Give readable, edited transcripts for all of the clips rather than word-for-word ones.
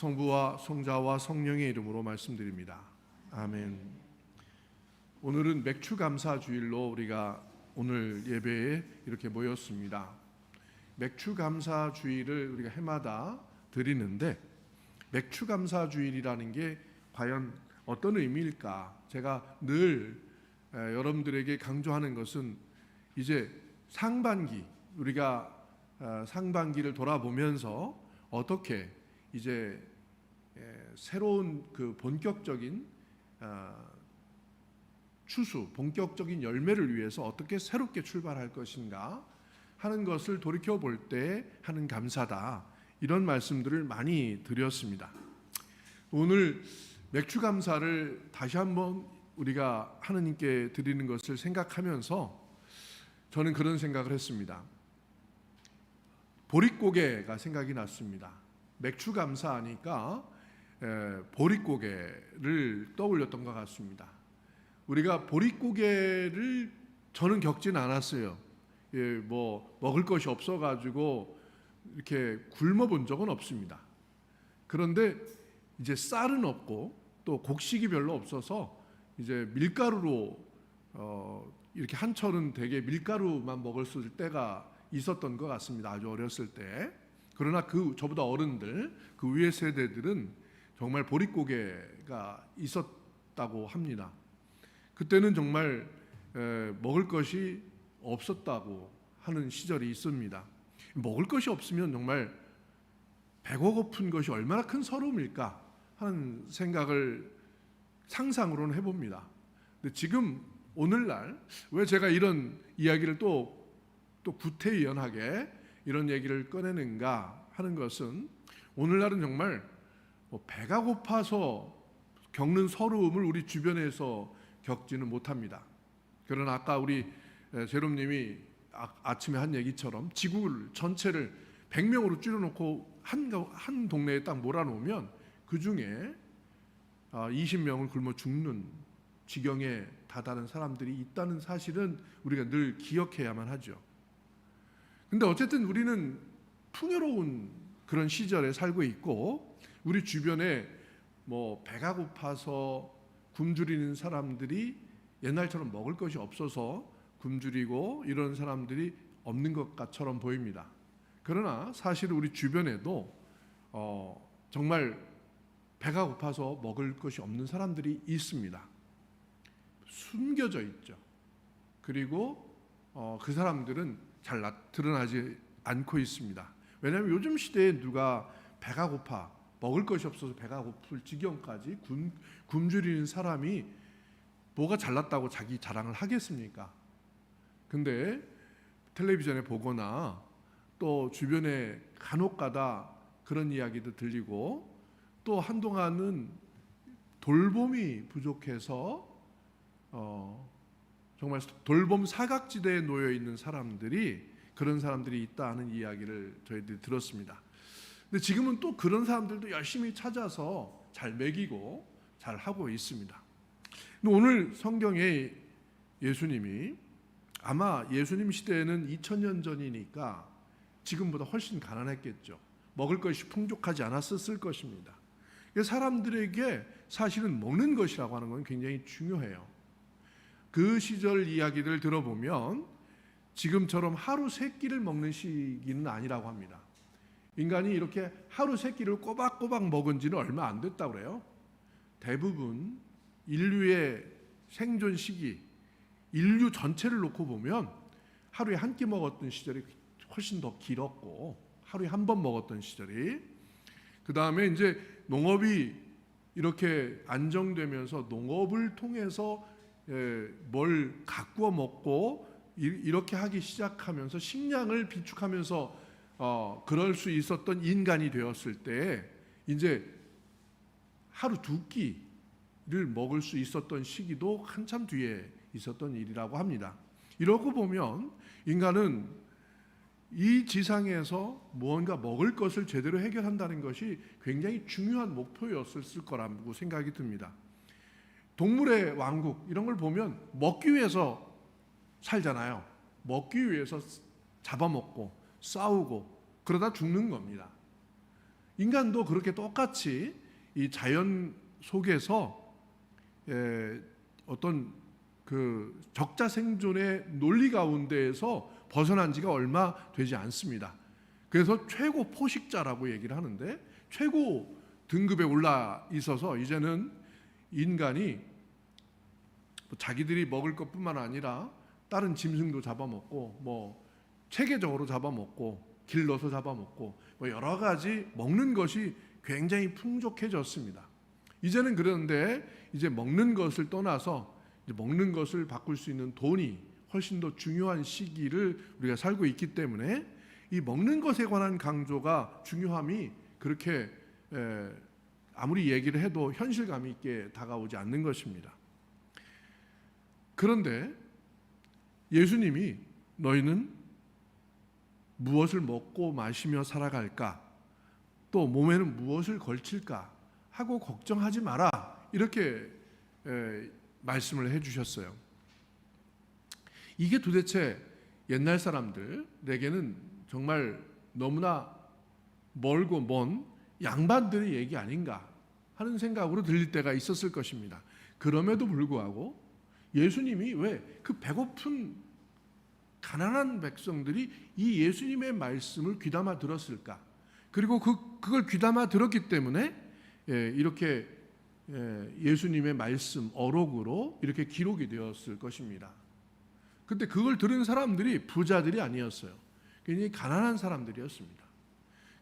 성부와 성자와 성령의 이름으로 말씀드립니다. 아멘. 오늘은 맥추감사주일로 우리가 오늘 예배에 이렇게 모였습니다. 맥추감사주일을 우리가 해마다 드리는데 맥추감사주일이라는 게 과연 어떤 의미일까? 제가 늘 여러분들에게 강조하는 것은 이제 상반기, 우리가 상반기를 돌아보면서 어떻게 이제 새로운 그 본격적인 추수, 본격적인 열매를 위해서 어떻게 새롭게 출발할 것인가 하는 것을 돌이켜 볼 때 하는 감사다, 이런 말씀들을 많이 드렸습니다. 오늘 맥주 감사를 다시 한번 우리가 하느님께 드리는 것을 생각하면서 저는 그런 생각을 했습니다. 보릿고개가 생각이 났습니다. 맥주 감사하니까 보릿고개를 떠올렸던 것 같습니다. 우리가 보릿고개를 저는 겪지는 않았어요. 뭐 먹을 것이 없어가지고 이렇게 굶어본 적은 없습니다. 그런데 이제 쌀은 없고 또 곡식이 별로 없어서 이제 밀가루로 이렇게 한철은 되게 밀가루만 먹었을 때가 있었던 것 같습니다. 아주 어렸을 때. 그러나 저보다 어른들, 그 위의 세대들은 정말 보릿고개가 있었다고 합니다. 그때는 정말 먹을 것이 없었다고 하는 시절이 있습니다. 먹을 것이 없으면 정말 배가 고픈 것이 얼마나 큰 서러움일까 하는 생각을 상상으로는 해봅니다. 근데 지금 오늘날 왜 제가 이런 이야기를 또 구태의연하게 이런 얘기를 꺼내는가 하는 것은, 오늘날은 정말 배가 고파서 겪는 서러움을 우리 주변에서 겪지는 못합니다. 그러나 아까 우리 제롬님이 아침에 한 얘기처럼 지구 전체를 100명으로 줄여놓고 한 동네에 딱 몰아놓으면 그 중에 20명을 굶어 죽는 지경에 다다른 사람들이 있다는 사실은 우리가 늘 기억해야만 하죠. 근데 어쨌든 우리는 풍요로운 그런 시절에 살고 있고, 우리 주변에 뭐 배가 고파서 굶주리는 사람들이 옛날처럼 먹을 것이 없어서 굶주리고 이런 사람들이 없는 것처럼 보입니다. 그러나 사실 우리 주변에도 정말 배가 고파서 먹을 것이 없는 사람들이 있습니다. 숨겨져 있죠. 그리고 그 사람들은 잘 드러나지 않고 있습니다. 왜냐하면 요즘 시대에 누가 배가 고파 먹을 것이 없어서 배가 고플 지경까지 굶주리는 사람이 뭐가 잘났다고 자기 자랑을 하겠습니까? 근데 텔레비전에 보거나 또 주변에 간혹가다 그런 이야기도 들리고, 또 한동안은 돌봄이 부족해서 정말 돌봄 사각지대에 놓여 있는 사람들이, 그런 사람들이 있다는 이야기를 저희들이 들었습니다. 근데 지금은 또 그런 사람들도 열심히 찾아서 잘 먹이고 잘 하고 있습니다. 근데 오늘 성경에 예수님이, 아마 예수님 시대에는 2000년 전이니까 지금보다 훨씬 가난했겠죠. 먹을 것이 풍족하지 않았을 것입니다. 사람들에게 사실은 먹는 것이라고 하는 건 굉장히 중요해요. 그 시절 이야기들 들어보면 지금처럼 하루 세 끼를 먹는 시기는 아니라고 합니다. 인간이 이렇게 하루 세 끼를 꼬박꼬박 먹은 지는 얼마 안 됐다고 그래요. 대부분 인류의 생존 시기, 인류 전체를 놓고 보면 하루에 한 끼 먹었던 시절이 훨씬 더 길었고, 하루에 한 번 먹었던 시절이, 그 다음에 이제 농업이 이렇게 안정되면서 농업을 통해서 뭘 가꾸어 먹고 이렇게 하기 시작하면서 식량을 비축하면서 그럴 수 있었던 인간이 되었을 때, 이제 하루 두 끼를 먹을 수 있었던 시기도 한참 뒤에 있었던 일이라고 합니다. 이러고 보면 인간은 이 지상에서 무언가 먹을 것을 제대로 해결한다는 것이 굉장히 중요한 목표였을 거라고 생각이 듭니다. 동물의 왕국 이런 걸 보면 먹기 위해서 살잖아요. 먹기 위해서 잡아먹고 싸우고 그러다 죽는 겁니다. 인간도 그렇게 똑같이 이 자연 속에서 어떤 그 적자 생존의 논리 가운데에서 벗어난 지가 얼마 되지 않습니다. 그래서 최고 포식자라고 얘기를 하는데, 최고 등급에 올라 있어서 이제는 인간이 자기들이 먹을 것뿐만 아니라 다른 짐승도 잡아먹고, 뭐 체계적으로 잡아먹고, 길러서 잡아먹고, 뭐 여러 가지 먹는 것이 굉장히 풍족해졌습니다. 이제는 그런데 이제 먹는 것을 떠나서 이제 먹는 것을 바꿀 수 있는 돈이 훨씬 더 중요한 시기를 우리가 살고 있기 때문에 이 먹는 것에 관한 강조가 중요함이 그렇게 아무리 얘기를 해도 현실감 있게 다가오지 않는 것입니다. 그런데 예수님이 너희는 무엇을 먹고 마시며 살아갈까? 또 몸에는 무엇을 걸칠까? 하고 걱정하지 마라. 이렇게 말씀을 해주셨어요. 이게 도대체 옛날 사람들에게는 정말 너무나 멀고 먼 양반들의 얘기 아닌가 하는 생각으로 들릴 때가 있었을 것입니다. 그럼에도 불구하고 예수님이 왜 그 배고픈 가난한 백성들이 이 예수님의 말씀을 귀담아 들었을까? 그리고 그걸 귀담아 들었기 때문에 이렇게 예수님의 말씀 어록으로 이렇게 기록이 되었을 것입니다. 근데 그걸 들은 사람들이 부자들이 아니었어요. 굉장히 가난한 사람들이었습니다.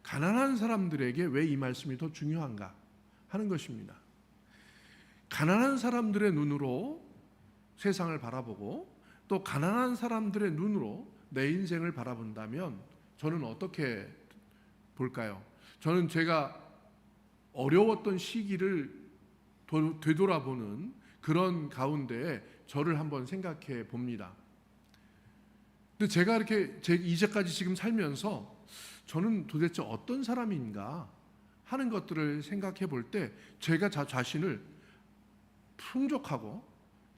가난한 사람들에게 왜 이 말씀이 더 중요한가 하는 것입니다. 가난한 사람들의 눈으로 세상을 바라보고 또 가난한 사람들의 눈으로 내 인생을 바라본다면 저는 어떻게 볼까요? 저는 제가 어려웠던 시기를 되돌아보는 그런 가운데에 저를 한번 생각해 봅니다. 근데 제가 이렇게 이제까지 지금 살면서 저는 도대체 어떤 사람인가 하는 것들을 생각해 볼 때 제가 자신을 풍족하고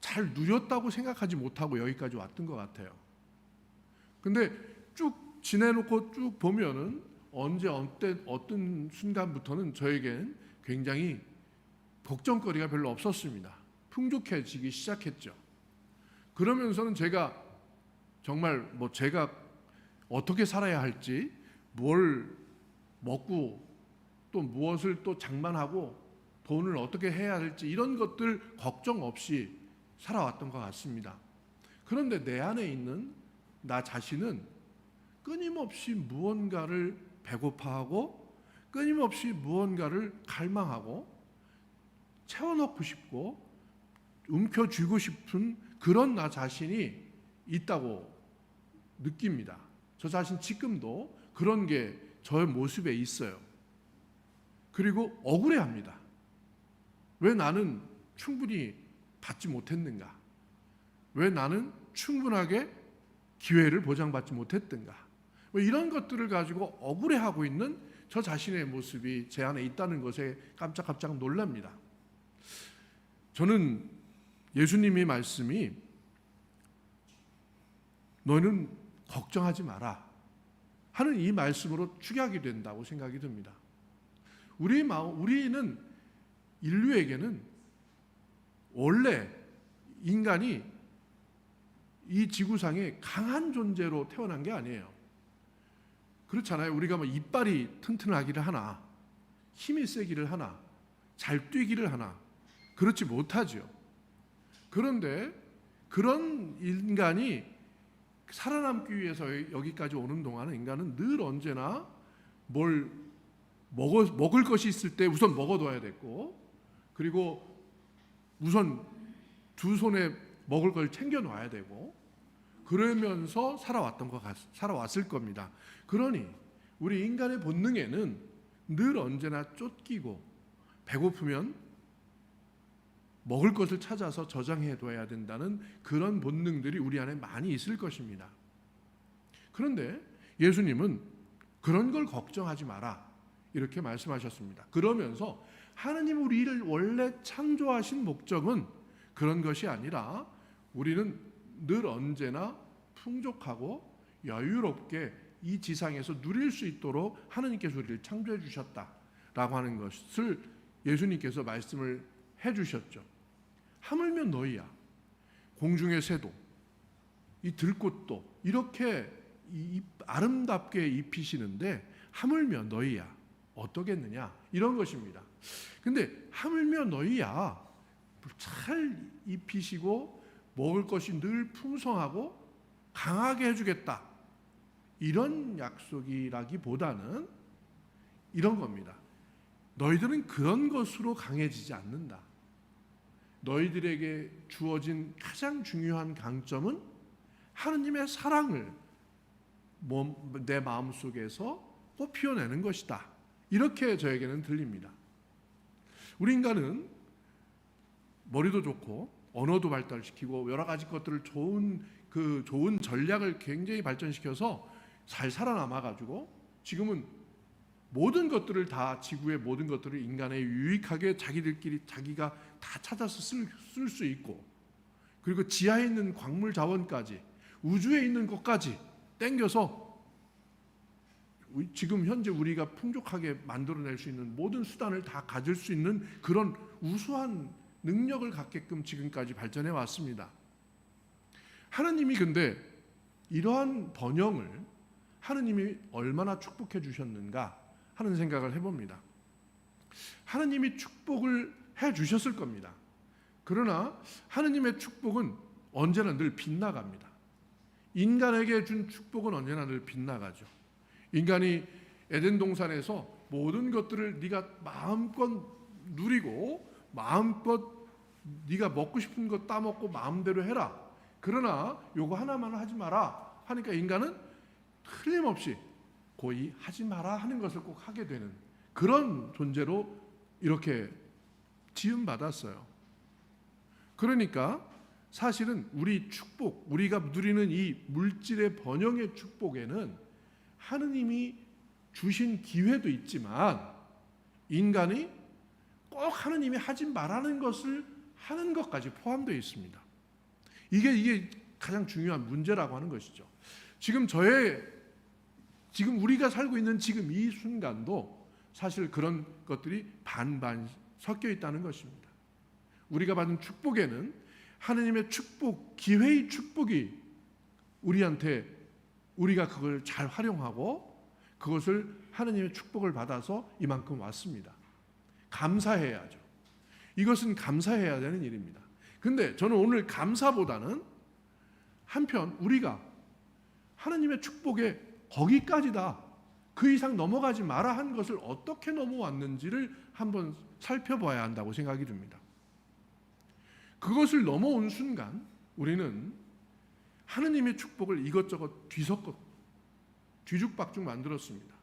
잘 누렸다고 생각하지 못하고 여기까지 왔던 것 같아요. 근데 쭉 지내놓고 쭉 보면은 언제 어떤 순간부터는 저에겐 굉장히 걱정거리가 별로 없었습니다. 풍족해지기 시작했죠. 그러면서는 제가 정말 제가 어떻게 살아야 할지, 뭘 먹고 또 무엇을 또 장만하고 돈을 어떻게 해야 할지 이런 것들 걱정 없이 살아왔던 것 같습니다. 그런데 내 안에 있는 나 자신은 끊임없이 무언가를 배고파하고 끊임없이 무언가를 갈망하고 채워넣고 싶고 움켜쥐고 싶은 그런 나 자신이 있다고 느낍니다. 저 자신 지금도 그런 게 저의 모습에 있어요. 그리고 억울해합니다. 왜 나는 충분히 받지 못했는가? 왜 나는 충분하게 기회를 보장받지 못했던가? 왜 이런 것들을 가지고 억울해하고 있는 저 자신의 모습이 제 안에 있다는 것에 깜짝깜짝 놀랍니다. 저는 예수님의 말씀이 너는 걱정하지 마라 하는 이 말씀으로 축약이 된다고 생각이 듭니다. 우리는 인류에게는 원래 인간이 이 지구상에 강한 존재로 태어난 게 아니에요. 그렇잖아요. 우리가 이빨이 튼튼하기를 하나, 힘이 세기를 하나, 잘 뛰기를 하나, 그렇지 못하죠. 그런데 그런 인간이 살아남기 위해서 여기까지 오는 동안은 인간은 늘 언제나 뭘 먹을 것이 있을 때 우선 먹어둬야 됐고, 그리고 우선 두 손에 먹을 걸 챙겨놔야 되고, 그러면서 살아왔을 겁니다. 그러니 우리 인간의 본능에는 늘 언제나 쫓기고 배고프면 먹을 것을 찾아서 저장해둬야 된다는 그런 본능들이 우리 안에 많이 있을 것입니다. 그런데 예수님은 그런 걸 걱정하지 마라 이렇게 말씀하셨습니다. 그러면서 하느님 우리를 원래 창조하신 목적은 그런 것이 아니라 우리는 늘 언제나 풍족하고 여유롭게 이 지상에서 누릴 수 있도록 하느님께서 우리를 창조해 주셨다. 하는 것을 예수님께서 말씀을 해주셨죠. 하물며 너희야, 공중의 새도 이 들꽃도 이렇게 아름답게 입히시는데 하물며 너희야 어떠겠느냐, 이런 것입니다. 근데 하물며 너희야 잘 입히시고 먹을 것이 늘 풍성하고 강하게 해주겠다, 이런 약속이라기보다는 이런 겁니다. 너희들은 그런 것으로 강해지지 않는다. 너희들에게 주어진 가장 중요한 강점은 하느님의 사랑을 내 마음속에서 피워내는 것이다. 이렇게 저에게는 들립니다. 우리 인간은 머리도 좋고 언어도 발달시키고 여러 가지 것들을 좋은 전략을 굉장히 발전시켜서 잘 살아남아가지고 지금은 모든 것들을 다, 지구의 모든 것들을 인간에 유익하게 자기가 다 찾아서 쓸 수 있고, 그리고 지하에 있는 광물 자원까지 우주에 있는 것까지 땡겨서 지금 현재 우리가 풍족하게 만들어낼 수 있는 모든 수단을 다 가질 수 있는 그런 우수한 능력을 갖게끔 지금까지 발전해 왔습니다. 하나님이 근데 이러한 번영을 하나님이 얼마나 축복해 주셨는가 하는 생각을 해봅니다. 하나님이 축복을 해 주셨을 겁니다. 그러나 하나님의 축복은 언제나 늘 빗나갑니다. 인간에게 준 축복은 언제나 늘 빗나가죠. 인간이 에덴 동산에서 모든 것들을 네가 마음껏 누리고 마음껏 네가 먹고 싶은 것 따먹고 마음대로 해라, 그러나 요거 하나만 하지 마라 하니까 인간은 틀림없이 고이 하지 마라 하는 것을 꼭 하게 되는 그런 존재로 이렇게 지음받았어요. 그러니까 사실은 우리 축복, 우리가 누리는 이 물질의 번영의 축복에는 하느님이 주신 기회도 있지만 인간이 꼭 하느님이 하지 말라는 것을 하는 것까지 포함되어 있습니다. 이게 가장 중요한 문제라고 하는 것이죠. 지금 우리가 살고 있는 지금 이 순간도 사실 그런 것들이 반반 섞여 있다는 것입니다. 우리가 받은 축복에는 하느님의 축복, 기회의 축복이 우리한테, 우리가 그걸 잘 활용하고 그것을 하느님의 축복을 받아서 이만큼 왔습니다. 감사해야죠. 이것은 감사해야 되는 일입니다. 근데 저는 오늘 감사보다는 한편 우리가 하느님의 축복에 거기까지다, 그 이상 넘어가지 마라 한 것을 어떻게 넘어왔는지를 한번 살펴봐야 한다고 생각이 듭니다. 그것을 넘어온 순간 우리는 하느님의 축복을 이것저것 뒤죽박죽 만들었습니다.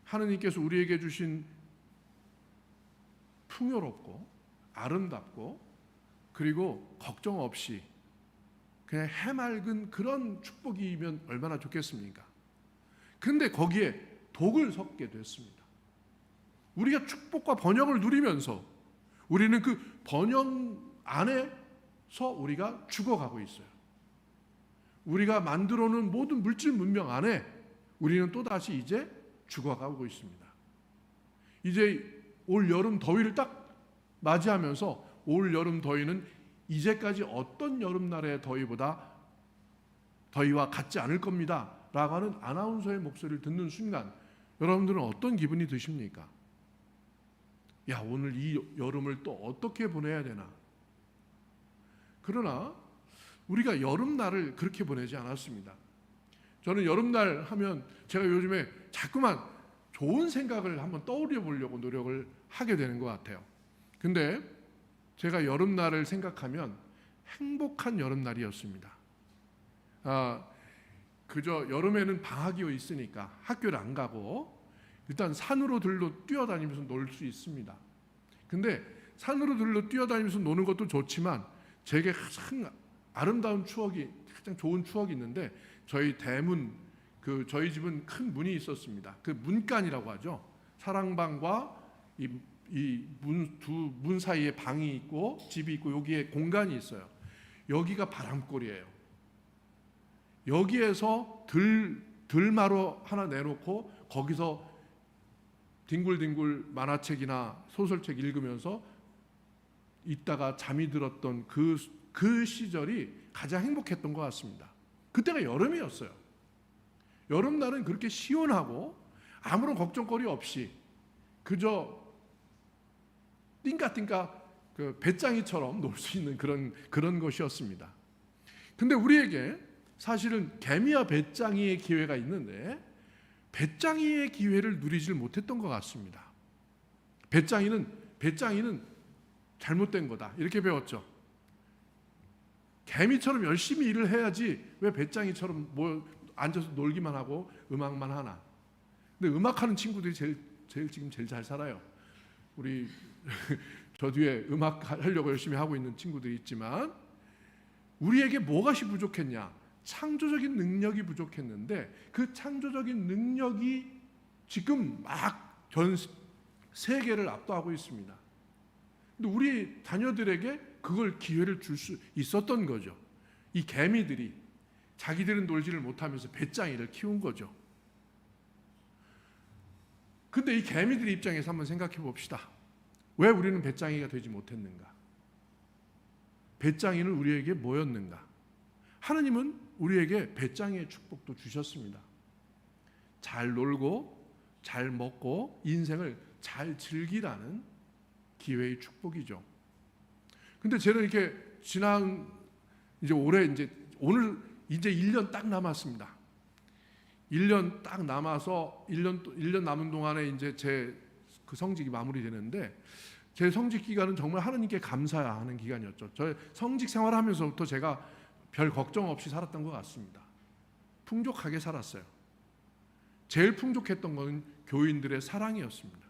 하느님께서 우리에게 주신 풍요롭고 아름답고 그리고 걱정 없이 그냥 해맑은 그런 축복이면 얼마나 좋겠습니까? 근데 거기에 독을 섞게 됐습니다. 우리가 축복과 번영을 누리면서 우리는 그 번영 안에서 우리가 죽어가고 있어요. 우리가 만들어 놓은 모든 물질 문명 안에 우리는 또다시 이제 죽어가고 있습니다. 이제 올 여름 더위를 딱 맞이하면서 올 여름 더위는 이제까지 어떤 여름날의 더위와 같지 않을 겁니다 라고 하는 아나운서의 목소리를 듣는 순간 여러분들은 어떤 기분이 드십니까? 야, 오늘 이 여름을 또 어떻게 보내야 되나? 그러나 우리가 여름날을 그렇게 보내지 않았습니다. 저는 여름날 하면 제가 요즘에 자꾸만 좋은 생각을 한번 떠올려 보려고 노력을 하게 되는 것 같아요. 근데 제가 여름날을 생각하면 행복한 여름날이었습니다. 그저 여름에는 방학이 있으니까 학교를 안 가고 일단 산으로 들로 뛰어다니면서 놀 수 있습니다. 근데 산으로 들로 뛰어다니면서 노는 것도 좋지만 제게 가장 아름다운 추억이, 가장 좋은 추억이 있는데 저희 대문, 저희 집은 큰 문이 있었습니다. 그 문간이라고 하죠. 사랑방과 이 문 사이에 방이 있고 집이 있고 여기에 공간이 있어요. 여기가 바람골이에요. 여기에서 들마루 하나 내놓고 거기서 뒹굴뒹굴 만화책이나 소설책 읽으면서 있다가 잠이 들었던 그 시절이 가장 행복했던 것 같습니다. 그때가 여름이었어요. 여름날은 그렇게 시원하고 아무런 걱정거리 없이 그저 띵까띵까 그 배짱이처럼 놀 수 있는 그런 것이었습니다. 근데 우리에게 사실은 개미와 배짱이의 기회가 있는데 배짱이의 기회를 누리질 못했던 것 같습니다. 배짱이는 잘못된 거다 이렇게 배웠죠. 개미처럼 열심히 일을 해야지 왜 배짱이처럼 뭐 앉아서 놀기만 하고 음악만 하나. 근데 음악하는 친구들이 지금 제일 잘 살아요. 우리 저 뒤에 음악 하려고 열심히 하고 있는 친구들이 있지만 우리에게 무엇이 부족했냐? 창조적인 능력이 부족했는데 그 창조적인 능력이 지금 막 전 세계를 압도하고 있습니다. 근데 우리 자녀들에게 그걸 기회를 줄 수 있었던 거죠. 이 개미들이 자기들은 놀지를 못하면서 배짱이를 키운 거죠. 근데 이 개미들 입장에서 한번 생각해 봅시다. 왜 우리는 배짱이가 되지 못했는가? 배짱이는 우리에게 뭐였는가? 하나님은 우리에게 배짱이의 축복도 주셨습니다. 잘 놀고 잘 먹고 인생을 잘 즐기라는 기회의 축복이죠. 근데 저는 이렇게 이제 올해 오늘 이제 1년 딱 남았습니다. 1년 딱 남아서 1년 남은 동안에 이제 제 그 성직이 마무리되는데 제 성직 기간은 정말 하나님께 감사하는 기간이었죠. 저 성직 생활하면서부터 제가 별 걱정 없이 살았던 것 같습니다. 풍족하게 살았어요. 제일 풍족했던 것은 교인들의 사랑이었습니다.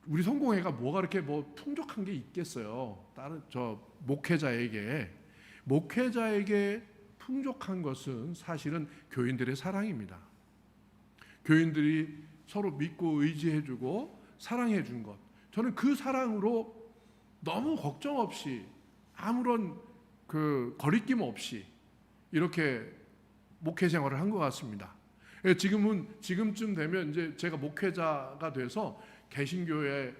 우리 성공회가 뭐가 그렇게 풍족한 게 있겠어요? 다른 목회자에게 풍족한 것은 사실은 교인들의 사랑입니다. 교인들이 서로 믿고 의지해주고 사랑해준 것. 저는 그 사랑으로 너무 걱정 없이 아무런 거리낌 없이 이렇게 목회 생활을 한 것 같습니다. 지금쯤 되면 이제 제가 목회자가 돼서 개신교의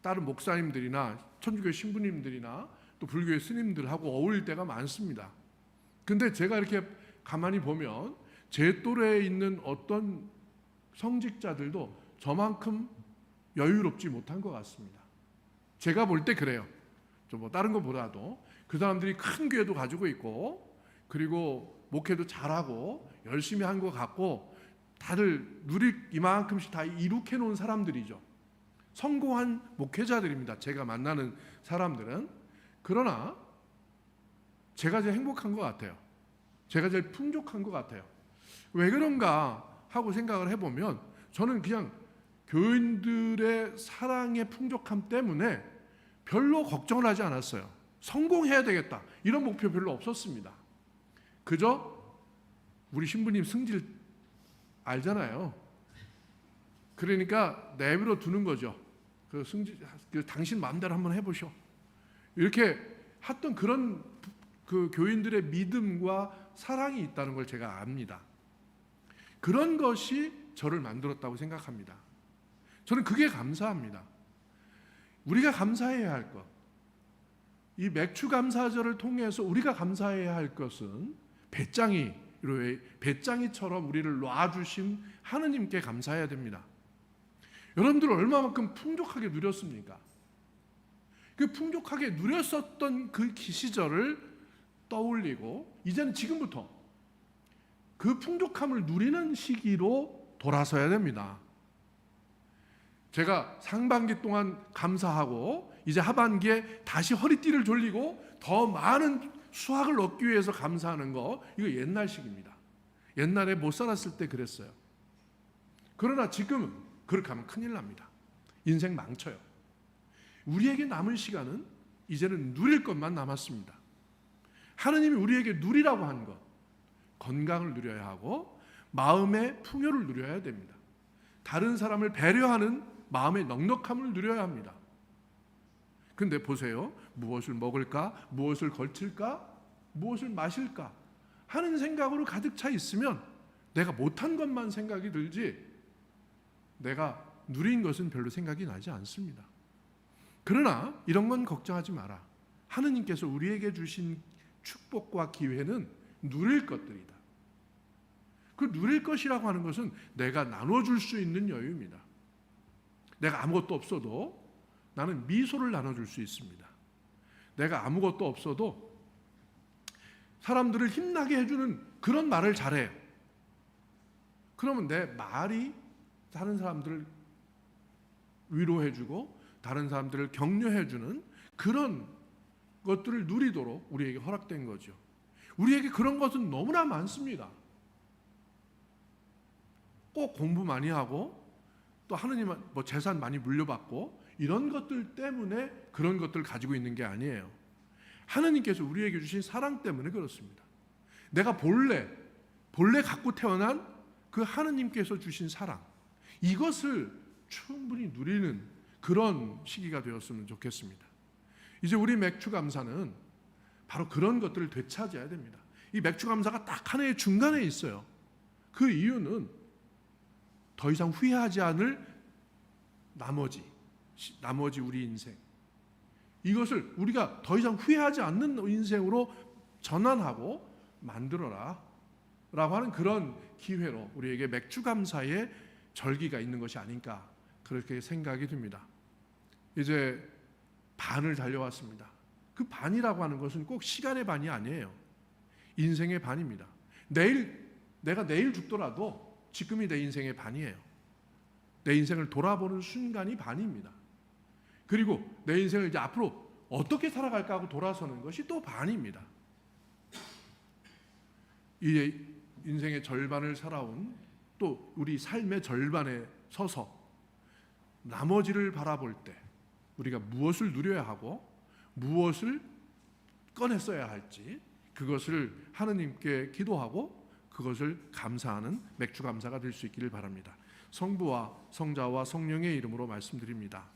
다른 목사님들이나 천주교 신부님들이나 또 불교의 스님들하고 어울릴 때가 많습니다. 근데 제가 이렇게 가만히 보면 제 또래에 있는 어떤 성직자들도 저만큼 여유롭지 못한 것 같습니다. 제가 볼 때 그래요. 다른 것보다도 그 사람들이 큰 교회도 가지고 있고 그리고 목회도 잘하고 열심히 한 것 같고 다들 이만큼씩 다 이룩해 놓은 사람들이죠. 성공한 목회자들입니다. 제가 만나는 사람들은. 그러나 제가 제일 행복한 것 같아요. 제가 제일 풍족한 것 같아요. 왜 그런가 하고 생각을 해보면 저는 그냥 교인들의 사랑의 풍족함 때문에 별로 걱정을 하지 않았어요. 성공해야 되겠다 이런 목표 별로 없었습니다. 그저 우리 신부님 승질 알잖아요. 그러니까 내버려 두는 거죠. 당신 마음대로 한번 해보셔. 이렇게 했던 그런 교인들의 믿음과 사랑이 있다는 걸 제가 압니다. 그런 것이 저를 만들었다고 생각합니다. 저는 그게 감사합니다. 우리가 감사해야 할 것, 이 맥주 감사절을 통해서 우리가 감사해야 할 것은 배짱이처럼 우리를 놔주신 하느님께 감사해야 됩니다. 여러분들 얼마만큼 풍족하게 누렸습니까? 그 풍족하게 누렸었던 그 시절을 떠올리고 이제는 지금부터 그 풍족함을 누리는 시기로 돌아서야 됩니다. 제가 상반기 동안 감사하고 이제 하반기에 다시 허리띠를 졸리고 더 많은 수확을 얻기 위해서 감사하는 거, 이거 옛날식입니다. 옛날에 못 살았을 때 그랬어요. 그러나 지금은 그렇게 하면 큰일 납니다. 인생 망쳐요. 우리에게 남은 시간은 이제는 누릴 것만 남았습니다. 하느님이 우리에게 누리라고 한 것, 건강을 누려야 하고 마음의 풍요를 누려야 됩니다. 다른 사람을 배려하는 마음의 넉넉함을 누려야 합니다. 근데 보세요. 무엇을 먹을까? 무엇을 걸칠까? 무엇을 마실까? 하는 생각으로 가득 차 있으면 내가 못한 것만 생각이 들지 내가 누린 것은 별로 생각이 나지 않습니다. 그러나 이런 건 걱정하지 마라. 하느님께서 우리에게 주신 축복과 기회는 누릴 것들이다. 그 누릴 것이라고 하는 것은 내가 나눠줄 수 있는 여유입니다. 내가 아무것도 없어도 나는 미소를 나눠줄 수 있습니다. 내가 아무것도 없어도 사람들을 힘나게 해주는 그런 말을 잘해요. 그러면 내 말이 다른 사람들을 위로해주고 다른 사람들을 격려해주는 그런 것들을 누리도록 우리에게 허락된 거죠. 우리에게 그런 것은 너무나 많습니다. 꼭 공부 많이 하고 또 하느님 뭐 재산 많이 물려받고 이런 것들 때문에 그런 것들을 가지고 있는 게 아니에요. 하느님께서 우리에게 주신 사랑 때문에 그렇습니다. 내가 본래 갖고 태어난 그 하느님께서 주신 사랑, 이것을 충분히 누리는 그런 시기가 되었으면 좋겠습니다. 이제 우리 맥주감사는 바로 그런 것들을 되찾아야 됩니다. 이 맥주감사가 딱 한 해의 중간에 있어요. 그 이유는 더 이상 후회하지 않을 나머지 우리 인생, 이것을 우리가 더 이상 후회하지 않는 인생으로 전환하고 만들어라 라고 하는 그런 기회로 우리에게 맥주감사의 절기가 있는 것이 아닌가, 그렇게 생각이 듭니다. 이제 반을 달려왔습니다. 그 반이라고 하는 것은 꼭 시간의 반이 아니에요. 인생의 반입니다. 내가 내일 죽더라도 지금이 내 인생의 반이에요. 내 인생을 돌아보는 순간이 반입니다. 그리고 내 인생을 이제 앞으로 어떻게 살아갈까 하고 돌아서는 것이 또 반입니다. 이 인생의 절반을 살아온 또 우리 삶의 절반에 서서 나머지를 바라볼 때 우리가 무엇을 누려야 하고 무엇을 꺼냈어야 할지, 그것을 하느님께 기도하고 그것을 감사하는 맥주감사가 될 수 있기를 바랍니다. 성부와 성자와 성령의 이름으로 말씀드립니다.